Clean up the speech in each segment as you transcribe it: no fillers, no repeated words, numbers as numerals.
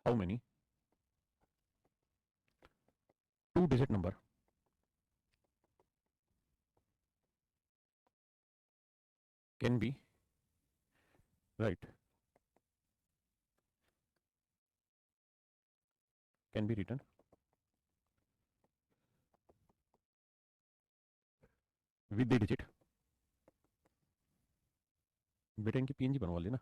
How many two digit number can B right can be return with the digit. बेटा इनकी PNG बनवा लेना।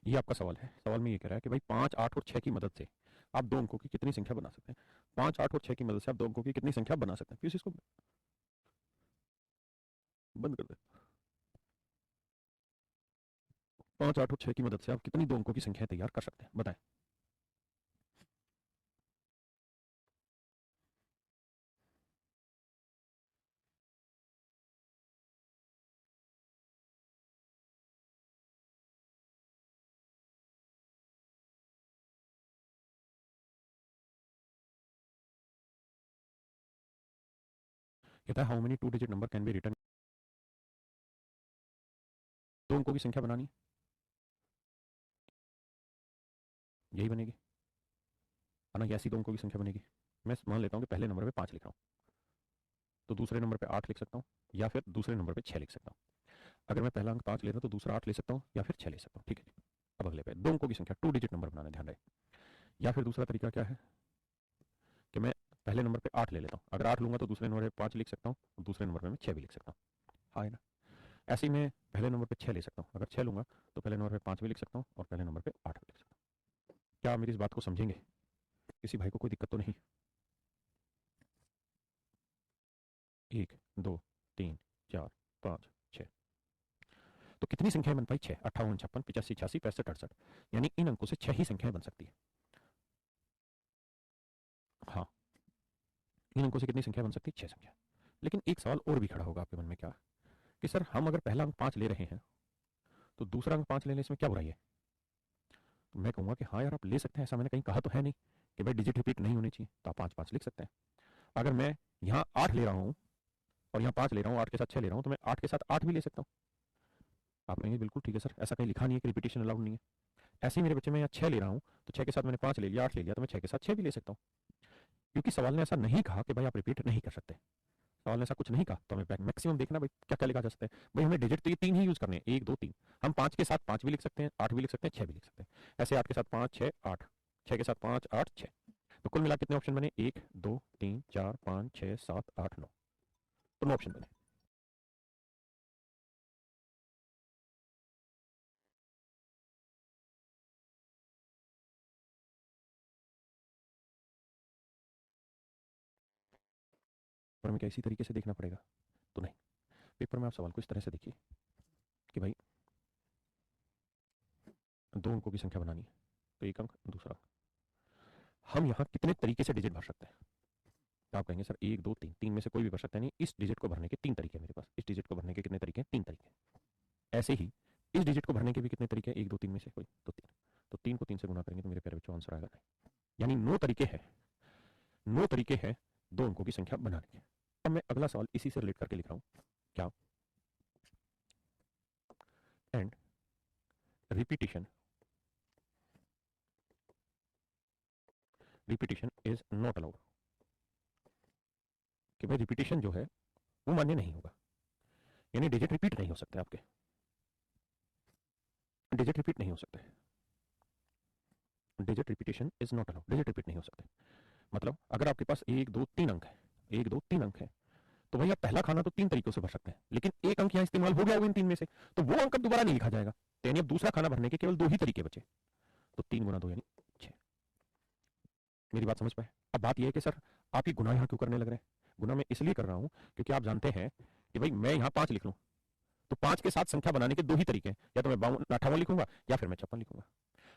ये आपका सवाल है। सवाल में ये कह रहा है कि भाई 5, 8 और 6 की मदद से आप दो अंकों की कितनी संख्या बना सकते हैं। 5, 8 और 6 की मदद से आप दो अंकों की कितनी संख्या बना सकते हैं। फिर इसको बंद कर दे। 5, 8 और 6 की मदद से आप कितनी दो अंकों की संख्या तैयार कर सकते हैं, बताएं। कहता है how many two digit number can B return. दो अंकों की संख्या बनानी है, यही बनेगी है ना। ऐसी दो अंकों की संख्या बनेगी। मैं मान लेता हूँ कि पहले नंबर पे 5 लिख रहा हूँ, तो दूसरे नंबर पे 8 लिख सकता हूँ, या फिर दूसरे नंबर पे 6 लिख सकता हूँ। अगर मैं पहला अंक 5 ले रहा हूँ तो दूसरा 8 ले सकता हूँ, या फिर 6 ले सकता हूँ। ठीक है जी। अब अगले पे दो अंकों की संख्या टू डिजिट नंबर बनाना, ध्यान रहे। या फिर दूसरा तरीका क्या है कि मैं पहले नंबर पे 8 ले लेता हूँ। अगर 8 लूंगा तो दूसरे नंबर पे 5 लिख सकता हूँ, और दूसरे नंबर पे मैं 6 भी लिख सकता हूँ। हाँ है ना। ऐसे ही मैं पहले नंबर पे 6 ले सकता हूँ। अगर 6 लूंगा तो पहले नंबर पे 5 भी लिख सकता हूँ, और पहले नंबर पे 8 भी लिख सकता हूँ। क्या आप मेरी इस बात को समझेंगे? किसी भाई को कोई दिक्कत तो नहीं? 1, 2, 3, 4, 5, 6। तो कितनी संख्याएं बन पाई? 6, 58, 56, 85, 86, 65, 68। यानी इन अंकों से 6 ही संख्याएं बन सकती है। हाँ, इन अंकों से कितनी संख्या बन सकती है? 6 संख्या। लेकिन एक सवाल और भी खड़ा होगा आपके मन में, क्या कि सर हम अगर पहला अंक 5 ले रहे हैं तो दूसरा अंक 5 लेने इसमें क्या बुराई है? तो मैं कहूंगा कि हाँ यार आप ले सकते हैं, ऐसा मैंने कहीं कहा तो है नहीं कि भाई डिजिट रिपीट नहीं होनी चाहिए, तो आप 5, 5 लिख सकते हैं। अगर मैं यहाँ 8 ले रहा हूँ और यहाँ 5 ले रहा हूँ, 8 के साथ 6 ले रहा हूँ, तो मैं 8 के साथ 8 भी ले सकता हूँ। आप कहेंगे बिल्कुल ठीक है सर, ऐसा कहीं लिखा नहीं है कि रिपीटेशन अलाउड नहीं है। ऐसे ही मेरे बच्चे में यहाँ 6 ले रहा हूँ, तो 6 के साथ मैंने 5 ले लिया, 8 ले लिया, तो मैं 6 के साथ 6 भी ले सकता हूँ। क्योंकि सवाल ने ऐसा नहीं कहा कि भाई आप रिपीट नहीं कर सकते। सवाल ने ऐसा कुछ नहीं कहा, तो हमें मैक्सिमम देखना भाई क्या क्या लिखा जा सकता है। भाई हमें डिजिट तो ये 3 ही यूज करने हैं, 1, 2, 3। हम 5 के साथ 5 भी लिख सकते हैं, 8 भी लिख सकते हैं, 6 भी लिख सकते हैं। ऐसे 8 के साथ 5, 6, 8, 6 के साथ 5, 8, 6। तो कुल मिला कितने ऑप्शन बने? 1, 2, 3, 4, 5, 6, 7, 8, 9। तो 9 ऑप्शन बने। पर हमें क्या इसी तरीके से देखना पड़ेगा? तो नहीं। पेपर में आप सवाल को इस तरह से देखिए कि भाई दो अंकों की संख्या बनानी है, तो एक अंक, दूसरा अंक। हम यहाँ कितने तरीके से डिजिट भर सकते हैं? तो आप कहेंगे सर 1, 2, 3, 3 में से कोई भी भर सकता है। नहीं, इस डिजिट को भरने के 3 तरीके हैं मेरे पास। इस डिजिट को भरने के कितने तरीके हैं? 3 तरीके हैं। ऐसे ही इस डिजिट को भरने के भी कितने तरीके हैं? 1, 2, 3 में से कोई तो 3। तो 3 को 3 से गुणा करेंगे तो मेरे प्यारे बच्चों आंसर आएगा 9। यानी 9 तरीके हैं, 9 तरीके हैं दो अंकों की संख्या बनाने के। अब मैं अगला सवाल इसी से रिलेट करके लिख रहा हूँ। क्या? And repetition, repetition is not allowed. कि भाई रिपीटिशन जो है वो मान्य नहीं होगा। यानी डिजिट रिपीट नहीं हो सकते आपके, डिजिट रिपीट नहीं हो सकते। Digit repetition is not allowed, digit repeat नहीं हो सकते। मतलब अगर आपके पास 1, 2, 3 अंक है, 1, 2, 3 अंक है, तो भाई आप पहला खाना तो 3 तरीकों से भर सकते हैं, लेकिन एक अंक यहाँ इस्तेमाल हो गया होगा इन 3 में से, तो वो अंक अब दोबारा नहीं लिखा जाएगा। तो यानी अब दूसरा खाना भरने के केवल 2 ही तरीके बचे। तो 3 गुना 2 यानी 6। मेरी बात समझ पाए? अब बात यह है कि सर आप ये गुना यहाँ क्यों करने लग रहे हैं? गुना मैं इसलिए कर रहा हूँ क्योंकि आप जानते हैं कि भाई मैं यहाँ 5 लिख लूँ, तो 5 के साथ संख्या बनाने के 2 ही तरीके हैं, या तो मैं 58 लिखूंगा या फिर मैं 56 लिखूंगा।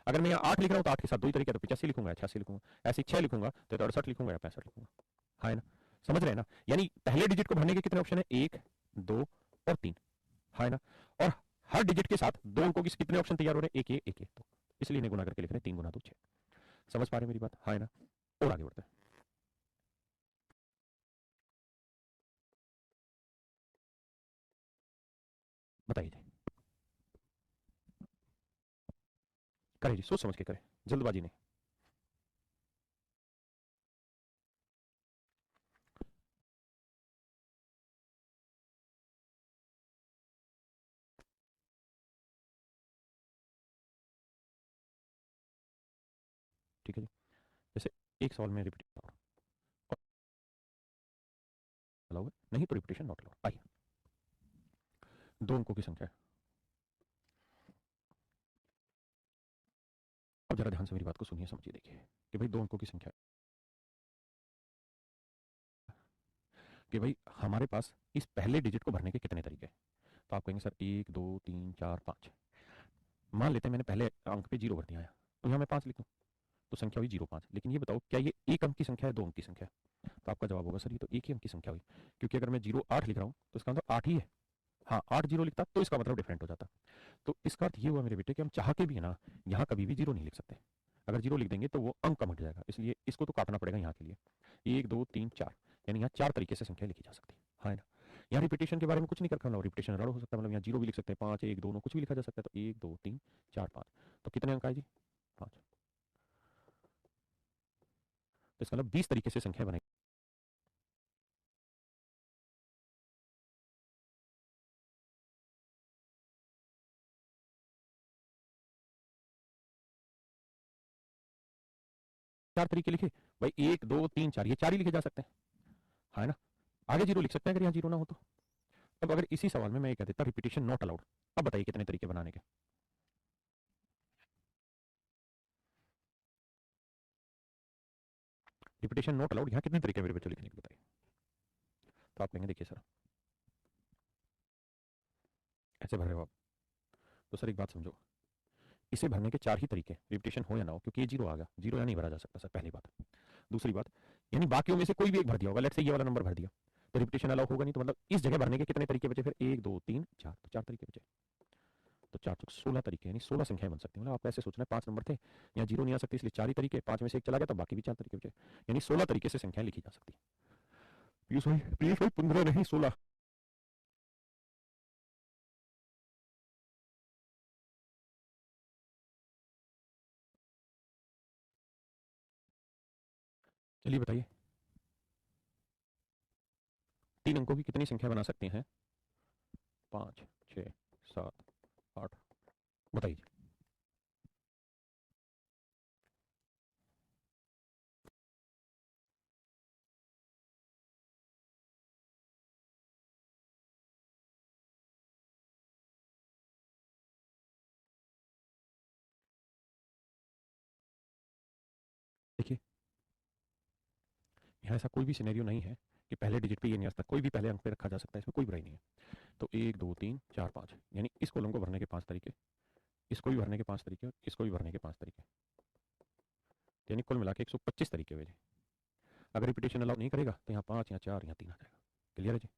अगर मैं यहाँ 8 लिख रहा हूँ तो 8 के साथ 2 ही तरीके, तो 85 लिखूंगा या 86 लिखूंगा। ऐसे 6 लिखूंगा तो 68 लिखूंगा या 65 लिखूंगा। हाँ है ना? समझ रहे हैं ना? यानी पहले डिजिट को भरने के कितने ऑप्शन है? 1, 2 और 3। हाँ है ना? और हर डिजिट के साथ दो अंकों के कितने ऑप्शन तैयार हो रहे हैं? एक ये, एक ये। तो इसलिए इन्हें गुना करके लिख रहे हैं, 3 गुना 2 6। समझ पा रहे हैं मेरी बात? हाँ है ना? और आगे बढ़ते हैं। बताइए जी। करें जी, सोच समझ के करें, जल्दबाजी नहीं। ठीक है जी। जैसे एक सवाल में रिपीट अलाउ है, नहीं तो रिपीटेशन नॉट अलाउ। आइए, दो अंकों की संख्या है। अब जरा ध्यान से मेरी बात को सुनिए, समझिए, देखिए कि भाई दो अंकों की संख्या है कि भाई हमारे पास इस पहले डिजिट को भरने के कितने तरीके हैं। तो आप कहेंगे सर 1 2 3 4 5। मान लेते हैं मैंने पहले अंक पे 0 भर दिया है, तो यहाँ मैं 5 लिख दूँ, तो संख्या हुई 0 5। लेकिन ये बताओ क्या ये एक अंक की संख्या है, दो अंक की संख्या है? तो आपका जवाब होगा सर ये तो एक ही अंक की संख्या हुई, क्योंकि अगर मैं 0 8 लिख रहा हूँ तो इसका मतलब 8 ही है। हाँ, 8 0 लिखता तो इसका मतलब डिफरेंट हो जाता। तो इसका अर्थ ये हुआ मेरे बेटे कि हम चाह के भी है ना यहाँ कभी भी 0 नहीं लिख सकते। अगर 0 लिख देंगे तो वो अंक कम हट जाएगा, इसलिए इसको तो काटना पड़ेगा यहाँ के लिए। 1 2 3 4, यानी यहाँ 4 तरीके से संख्या लिखी जा सकती है ना। यहाँ रिपीटेशन के बारे में कुछ नहीं कर रखा, रिपीटेशन रड़ हो सकता है, मतलब यहाँ 0 भी लिख सकते हैं, 5 1 2 कुछ भी लिखा जा सकता है। तो 1 2 3 4 5, तो कितने अंक आए जी? 5। तो इसका मतलब 20 तरीके से संख्या बनेगी। 4 तरीके लिखे भाई, 1 2 3 4, ये 4 ही लिखे जा सकते हैं, है ना। आगे 0 लिख सकते हैं अगर यहाँ 0 ना हो तो। अब अगर इसी सवाल में मैं ये कह देता रिपीटेशन नॉट अलाउड, अब बताइए कितने तरीके बनाने के। रिपीटेशन नॉट अलाउड, यहाँ कितने तरीके मेरे बच्चों लिखने के बताइए। तो आप कहेंगे देखिए सर ऐसे भर रहे हो आप, तो सर एक बात समझो, इसे भरने के 4 ही तरीके, रिपीटेशन हो या ना हो, क्योंकि ये 0 आ गया, 0 यहाँ नहीं भरा जा सकता सर, पहली बात। दूसरी बात, यानी बाकियों में से कोई भी एक भर दिया होगा, लेट्स से ये वाला नंबर भर दिया, तो रिपीटेशन अलाउ होगा नहीं, तो मतलब इस जगह भरने के कितने तरीके बचे फिर? 1 2 3 4, तो 4 तरीके बचे। तो 4 तो 16 तरीके, यानी 16 संख्याएं बन सकती हैं। मतलब आप ऐसे सोचना है 5 नंबर थे, यहाँ 0 नहीं आ सकती, इसलिए 4 ही तरीके, 5 में से एक चला गया तो बाकी भी 4 तरीके बचे, यानी 16 तरीके से संख्याएं लिखी जा सकती है। पीयूष भाई 15 नहीं 16। चलिए बताइए, 3 अंकों की कितनी संख्या बना सकते हैं? 5 6 7 8, बताइए। देखिए यहाँ ऐसा कोई भी सिनेरियो नहीं है कि पहले डिजिट पे ये नहीं आ सकता, कोई भी पहले अंक पे रखा जा सकता है, इसमें कोई बुराई नहीं है। तो 1 2 3 4 5, यानी इसको को भरने के 5 तरीके, इसको भी भरने के 5 तरीके, और इसको भी भरने के 5 तरीके, यानी कुल मिला के 125 तरीके हुए जी। अगर रिपीटेशन अलाउ नहीं करेगा तो यहाँ 5 यहाँ 4 यहाँ 3 आ जाएगा। क्लियर है जी?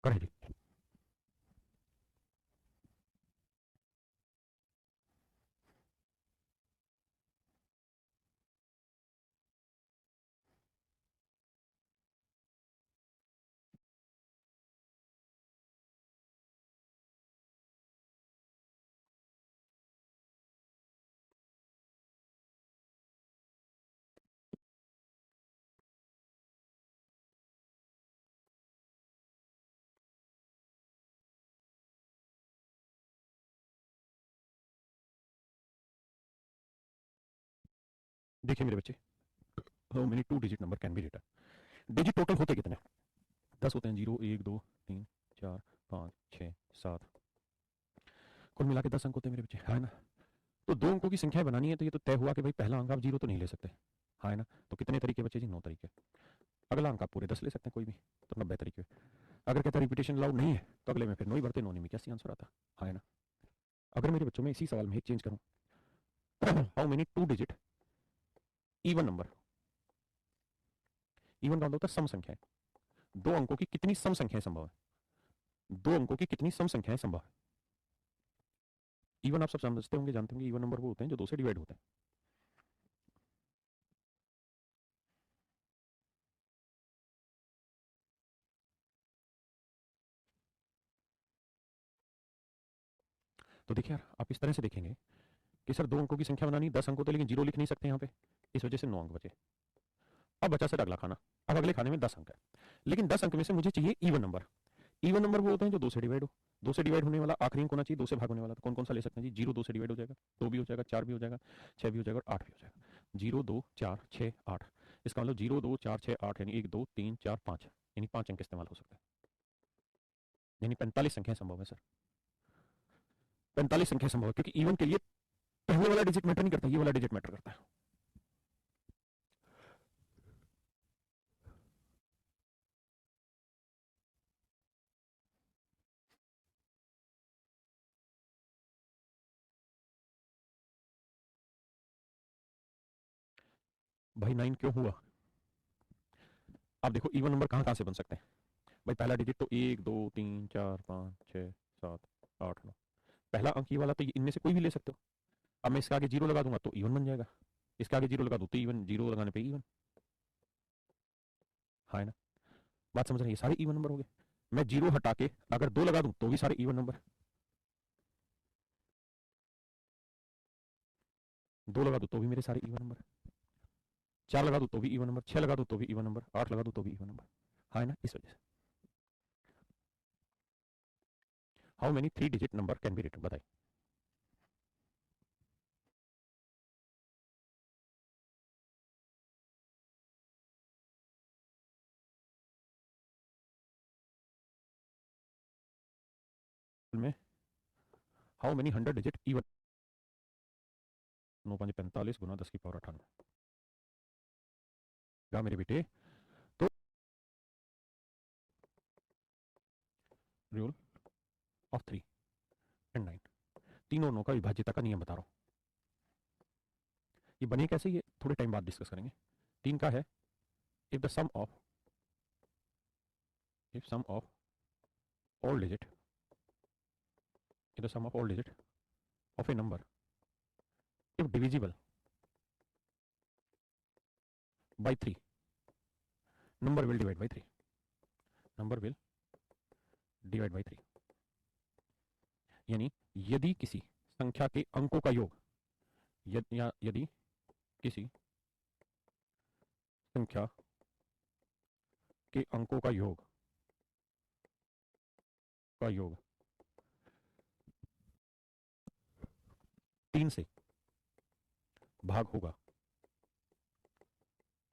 करें जी। देखिए मेरे बच्चे, how many 2 digit number can be written? Digit total होते कितने? 10 होते हैं। 0 1 2 3 4 5 6 7, कुल मिला के 10 अंक होते हैं मेरे बच्चे, है ना। तो दो अंकों की संख्या बनानी है तो ये तो तय हुआ कि भाई पहला अंक आप 0 तो नहीं ले सकते, है ना। तो कितने तरीके बचे जी? 9 तरीके। अगला अंक आप पूरे 10 ले सकते हैं कोई भी, तो 90 तरीके। अगर कहता है रिपीटेशन अलाउड नहीं है तो अगले में फिर 9 ही भरते, 9 में कैसे आंसर आता, है ना। अगर मेरे बच्चों में इसी सवाल में एक चेंज करूं, how many 2 digit even number, even का मतलब होता है सम संख्या है, दो अंकों की कितनी सम संख्याएं संभव है, दो अंकों की कितनी सम संख्याएं संभव है। इवन आप सब समझते होंगे, जानते होंगे, इवन नंबर वो होते हैं जो दो से डिवाइड होते हैं। तो देखिए यार, आप इस तरह से देखेंगे कि सर दो अंकों की संख्या बनानी, 10 अंक होते लेकिन जीरो लिख नहीं सकते यहाँ पे, इस वजह से 9 अंक बचे। अब बचा सर अगला खाना। अब अगले खाने में 10 अंक है, लेकिन 10 अंक में से मुझे चाहिए इवन नंबर। इवन नंबर वो होते हैं जो दो से डिवाइड हो। दो से डिवाइड होने वाला आखिरी अंक होना चाहिए दो से भाग होने वाला। तो कौन कौन सा ले सकते हैं जी? जीरो दो से डिवाइड हो जाएगा, दो भी हो जाएगा, चार भी हो जाएगा, छह भी हो जाएगा और आठ भी हो जाएगा। जीरो, दो, चार, छः, आठ। इसका मतलब जीरो, दो, चार, छः, आठ, यानी एक, दो, तीन, चार, पाँच, यानी पाँच अंक इस्तेमाल हो सकता है। यानी 45 संख्या संभव है सर। 45 संख्या संभव है, क्योंकि इवन के लिए पहले वाला डिजिट मैटर नहीं करता, ये वाला डिजिट मैटर करता है। भाई 9 क्यों हुआ? आप देखो इवन नंबर कहाँ कहाँ से बन सकते हैं। भाई पहला डिजिट तो एक, दो, तीन, चार, पाँच, छः, सात, आठ, नौ। पहला अंक ये वाला तो इनमें से कोई भी ले सकते हो। अब मैं इसके आगे जीरो लगा दूंगा तो इवन बन जाएगा, इसके आगे जीरो लगा दूं तो इवन, जीरो लगाने पे इवन। हाँ है ना? बात समझ रहे हैं? ये सारे इवन नंबर हो गए। मैं जीरो हटा के अगर दो लगा दूं तो भी सारे इवन नंबर। दो लगा दूं तो भी मेरे सारे इवन नंबर। चार लगा दूं तो भी इवन नंबर, छह लगा दूं तो भी इवन नंबर, आठ लगा दूं तो भी इवन नंबर। हाँ है ना? इस वजह से। How many three digit number can be written, बताइए। में हाउ मेनी 100 डिजिट इवन। नौ पाँच 45 गुना 10 की पावर 98 मेरे बेटे। तो रूल ऑफ 3 एंड 9, तीन और नौ का विभाज्यता का नियम बता रहा हूं। ये बने कैसे, ये थोड़े टाइम बाद डिस्कस करेंगे। तीन का है, if the sum of, if sum of all digit, if the sum of all digit of a number, if divisible by 3, number will divide by 3, number will divide by 3। यानी यदि किसी संख्या के अंकों का योग, यदि किसी संख्या के अंकों का योग, तीन से भाग होगा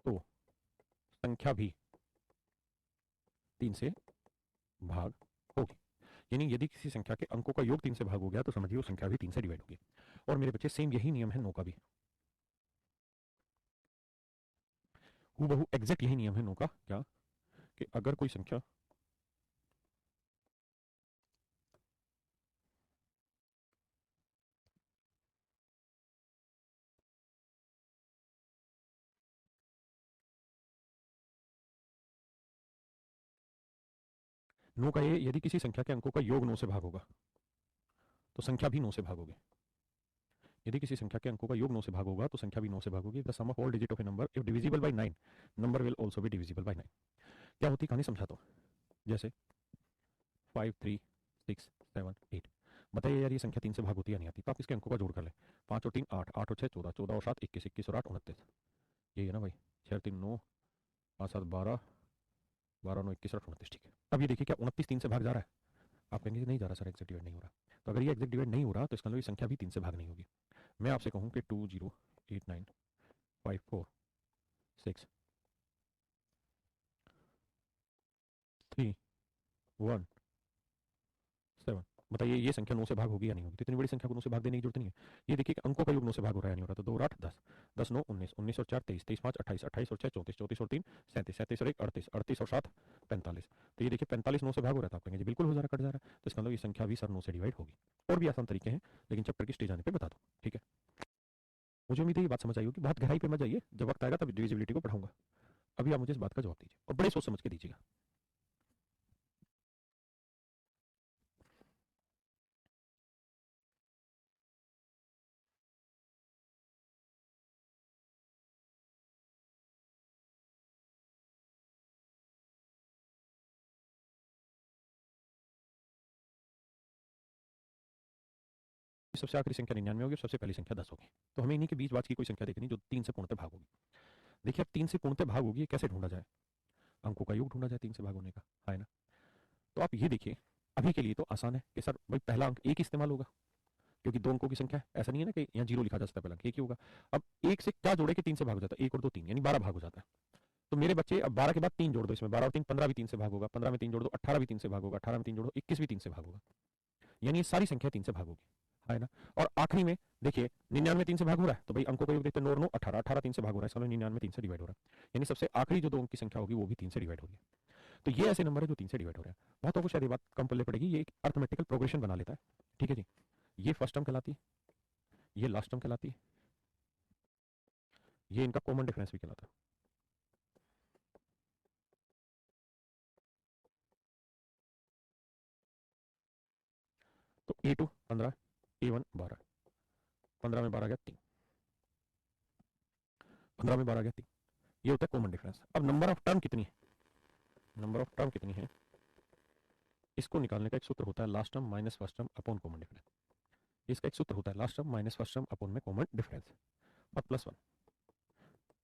तो संख्या भी तीन से भाग होगी। यानी यदि किसी संख्या के अंकों का योग तीन से भाग हो गया तो समझिए वो संख्या भी तीन से डिवाइड होगी। और मेरे बच्चे सेम यही नियम है नो का भी, हूबहू एग्जैक्ट यही नियम है नो का। क्या? कि अगर कोई संख्या नो का ये, यदि किसी संख्या के अंकों का योग नौ से भाग होगा तो संख्या भी नौ से भागोगे। यदि किसी संख्या के अंकों का योग नौ से भाग होगा तो संख्या भी नौ से भागोगी। The sum of all digit of a number if divisible by 9, number will also be divisible by 9। क्या होती कहानी समझाता हूँ। जैसे 5, 3, 6, 7, 8। बताइए यार ये संख्या तीन से भाग होती है नहीं आती? तो आप इसके अंकों का जोड़ कर ले। 5 और 3 8, 8 और 6 14, 14 और 7 21, 21 और 8 29। यही है ना भाई? 6 और 3 9, 5 7 12, 12 9 21 और 29। ठीक है, अब ये देखिए क्या 29 तीन से भाग जा रहा है? आप कहेंगे नहीं जा रहा सर, एग्जैक्ट डिवाइड नहीं हो रहा। तो अगर ये एग्जैक्ट डिवाइड नहीं हो रहा तो इसका मतलब ये संख्या भी तीन से भाग नहीं होगी। मैं आपसे कहूँ कि 2 0 8 9 5 4 6 3 1 7। बताइए ये संख्या नौ से भाग होगी या नहीं होगी? तो इतनी बड़ी संख्या को नौ से भाग देने की जरूरत नहीं है। ये देखिए कि अंकों का योग नौ से भाग हो रहा है, नहीं हो रहा। तो 2 और 8 10, 10 9 19, 19 और 4 23, 23 5 28, 28 और 6 34, 34 और 3 37, 37 और 1 38, 38 और 7 45। तो ये देखिए 45 नौ से भाग हो रहा था। आप कहेंगे जी बिल्कुल हो जा रहा, कट जा रहा है। तो इसका मतलब ये संख्या भी सर नौ से डिवाइड होगी। और भी आसान तरीके हैं, लेकिन चैप्टर की स्टेज आने पर बता दो, ठीक है? मुझे उम्मीद है ये बात समझ आई होगी। बहुत गहराई पे मत जाइए, जब वक्त आएगा तब डिविजिबिलिटी को पढ़ाऊंगा। अभी आप मुझे इस बात का जवाब दीजिए और बड़े सोच समझ के दीजिएगा। सबसे आखिरी संख्या 99 होगी और सबसे पहली संख्या 10 होगी। तो हमें इन्हीं के बीच बात की कोई संख्या देखनी जो 3 से पूर्णतः भाग होगी। देखिए अब 3 से पूर्णतः भाग होगी, ये कैसे ढूंढा जाए? अंकों का योग ढूंढा जाए 3 से भाग होने का, है ना? तो आप ये देखिए, अभी के लिए तो आसान है कि सर भाई पहला अंक एक इस्तेमाल होगा, क्योंकि 2 अंकों की संख्या है। ऐसा नहीं है ना कि यहाँ 0 लिखा जा सकता है, पहला अंक एक ही होगा। अब 1 से क्या जोड़े कि 3 से भाग हो जाता है? 1 और 2 3, यानी 12 भाग हो जाता है। तो मेरे बच्चे अब 12 के बाद 3 जोड़ दो इसमें, 12 और 3 15 भी 3 से भाग होगा, 15 में 3 जोड़ दो 18 भी 3 से भाग होगा, 18 में 3 जोड़ो 21 भी 3 से भाग होगा। यानी ये सारी संख्या 3 से भाग होगी, है ना? और आखिरी में देखिए 99 3 से भाग हो रहा है, तो भाई अंकों का योग देखते हैं, 9 और 9 18, 18 3 से भाग हो रहा है, इसका मतलब 99 3 से डिवाइड हो रहा है। यानी सबसे आखिरी जो 2 अंक की संख्या होगी वो भी 3 से डिवाइड हो रही है। तो ये ऐसे नंबर है जो 3 से डिवाइड हो रहे हैं। बहुतों को शायद ये बात कम पल्ले पड़ेगी, ये एक अर्थमेटिकल प्रोग्रेशन बना लेता है। ठीक है जी, ये फर्स्ट टर्म कहलाती है, ये लास्ट टर्म कहलाती है, ये इनका कॉमन डिफरेंस भी कहलाता है। तो A2 15, A1 12, 15 में 12 गया 3, 15 में 12 गया 3, ये होता है कॉमन डिफरेंस। अब नंबर ऑफ टर्म कितनी है, नंबर ऑफ टर्म कितनी है, इसको निकालने का एक सूत्र होता है last term minus first term upon common difference. इसका एक सूत्र होता है last term minus first term upon में कॉमन डिफरेंस और प्लस 1।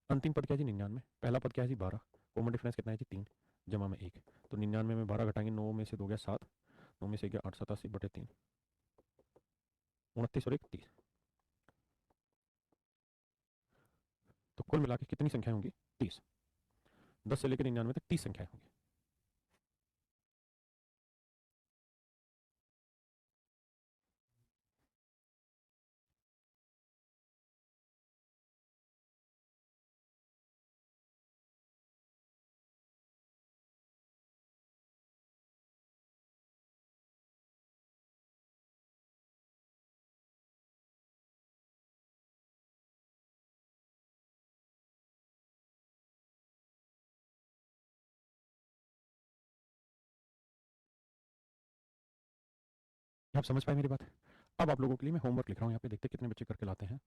अंतिम पद क्या है जी 99, पहला पद क्या है जी 12, कॉमन डिफरेंस कितना है जी 3 जमा में 1। तो 99 में 12 घटाएंगे, 9 में से 2 गया 7, 9 में से गया 8, 87 बटे 3, 29 और 1 30। तो कुल मिला के कितनी संख्याएं होंगी 30। 10 से लेकर 99 तक 30 संख्याएं होंगी। आप समझ पाए मेरी बात? अब आप लोगों के लिए मैं होमवर्क लिख रहा हूँ, यहाँ पे देखते कितने बच्चे करके लाते हैं।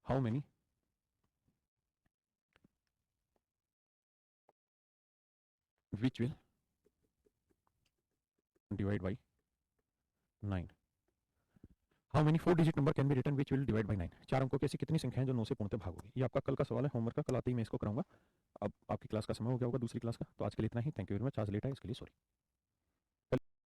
How many which will divide by 9, how many 4 digit number can be written which will divide by 9। 4 अंकों की ऐसी कितनी संख्या है जो 9 से पूर्णतः भाग होगी। ये आपका कल का सवाल है होमवर्क का, कल आते ही मैं इसको कराऊंगा। अब आपकी क्लास का समय हो गया होगा दूसरी क्लास का। तो आज के लिए इतना ही, थैंक यू वेरी मच। आज लेट है इसके लिए सॉरी।